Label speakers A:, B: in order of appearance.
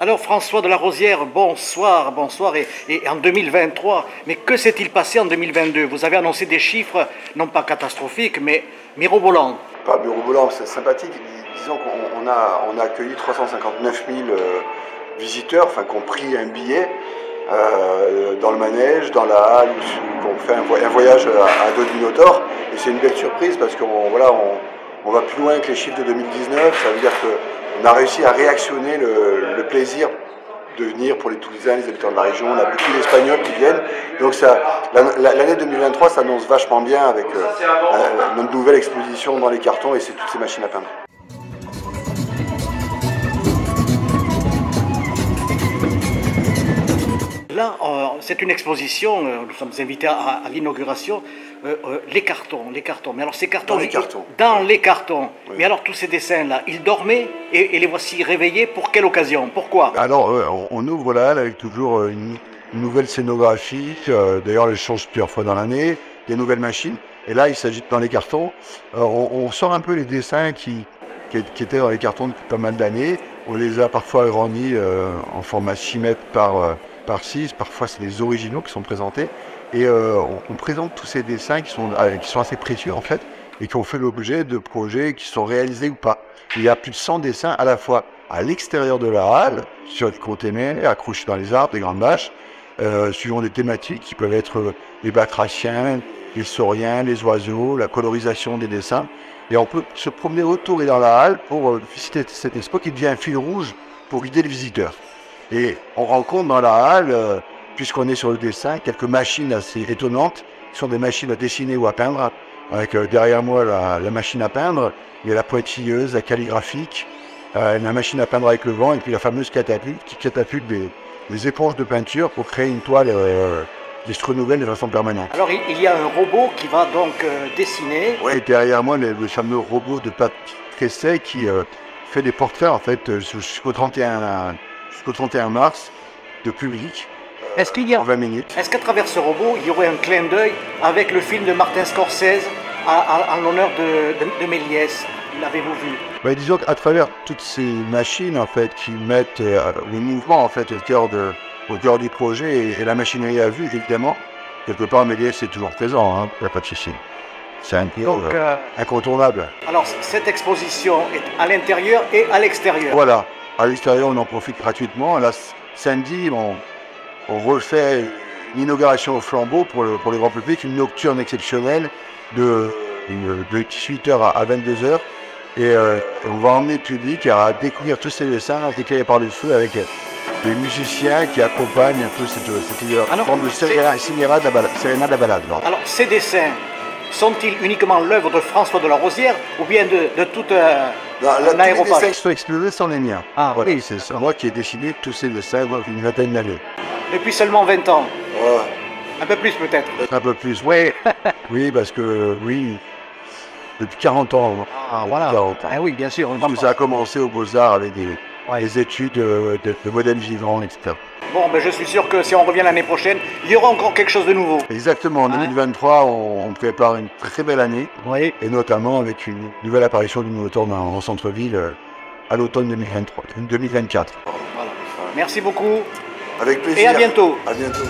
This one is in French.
A: Alors François de la Rosière, bonsoir, bonsoir. Et en 2023, mais que s'est-il passé en 2022? Vous avez annoncé des chiffres, non pas catastrophiques, mais mirobolants.
B: Pas mirobolant, c'est sympathique. Disons qu'on a accueilli 359 000 visiteurs, enfin, qui ont pris un billet dans le manège, dans la halle, qu'on fait un voyage à dos du Minotaure. Et c'est une belle surprise parce qu'on va plus loin que les chiffres de 2019. Ça veut dire qu'on a réussi à réactionner le plaisir de venir pour les Toulousains, les habitants de la région. On a beaucoup d'Espagnols qui viennent. Donc l'année 2023 s'annonce vachement bien avec notre nouvelle exposition dans les cartons et c'est toutes ces machines à peindre.
A: Là, c'est une exposition, nous sommes invités à l'inauguration, les cartons. Mais alors ces cartons... Dans les cartons. Oui. Mais alors tous ces dessins-là, ils dormaient et les voici réveillés pour quelle occasion? Pourquoi?
B: Alors, on ouvre la halle avec toujours une nouvelle scénographie. D'ailleurs, elle change plusieurs fois dans l'année. Des nouvelles machines. Et là, il s'agit dans les cartons. On sort un peu les dessins qui étaient dans les cartons depuis pas mal d'années. On les a parfois agrandis en format 6 mètres par 6, parfois c'est les originaux qui sont présentés et on présente tous ces dessins qui sont assez précieux en fait et qui ont fait l'objet de projets qui sont réalisés ou pas. Il y a plus de 100 dessins à la fois à l'extérieur de la halle, sur des containers, accrochés dans les arbres, des grandes bâches, suivant des thématiques qui peuvent être les batraciens, les sauriens, les oiseaux, la colorisation des dessins. Et on peut se promener autour et dans la halle pour visiter cette expo qui devient un fil rouge pour guider les visiteurs. Et on rencontre dans la halle, puisqu'on est sur le dessin, quelques machines assez étonnantes, qui sont des machines à dessiner ou à peindre, avec derrière moi la machine à peindre, il y a la pointilleuse, la calligraphique, la machine à peindre avec le vent, et puis la fameuse catapulte qui catapulte des éponges de peinture pour créer une toile qui se renouvelle de façon permanente.
A: Alors il y a un robot qui va donc dessiner.
B: Oui, derrière moi le fameux robot de Patrick Cresset qui fait des portraits en fait jusqu'au 31 mars de public.
A: Est-ce qu'il y a...
B: en 20 minutes.
A: Est-ce qu'à travers ce robot, il y aurait un clin d'œil avec le film de Martin Scorsese en l'honneur de Méliès? L'avez-vous vu?
B: Disons qu'à travers toutes ces machines en fait qui mettent le mouvement en fait au cœur du projet et la machinerie à vue évidemment, quelque part Méliès est toujours présent, hein, il n'y a pas de souci. C'est un peu incontournable.
A: Alors cette exposition est à l'intérieur et à l'extérieur.
B: Voilà, à l'extérieur on en profite gratuitement. Là, samedi on refait une inauguration au flambeau pour le grand public, une nocturne exceptionnelle de 18h à 22h. Et on va emmener le public à découvrir tous ces dessins éclairés par le feu avec des musiciens qui accompagnent un peu cette forme de sérénade de la balade.
A: Alors ces dessins sont-ils uniquement l'œuvre de François de la Rosière ou bien de tout un aéropage?
B: Les dessins qui sont exposés sont les miens.
A: Ah,
B: voilà. Oui, c'est moi qui ai dessiné tous ces dessins depuis une vingtaine d'années.
A: Depuis seulement 20 ans?
B: Ouais.
A: Un peu plus peut-être?
B: Un peu plus, oui. Oui, parce que, oui, depuis 40 ans.
A: Ah, voilà. Ah oui, bien sûr.
B: Ça a commencé aux Beaux-Arts avec des études de modèles vivants, etc.
A: Bon, je suis sûr que si on revient l'année prochaine, il y aura encore quelque chose de nouveau.
B: Exactement. En 2023, on prépare une très belle année.
A: Oui.
B: Et notamment avec une nouvelle apparition du Minotaure en centre-ville à l'automne 2024.
A: Voilà. Merci beaucoup.
B: Avec plaisir.
A: Et à bientôt.
B: À bientôt.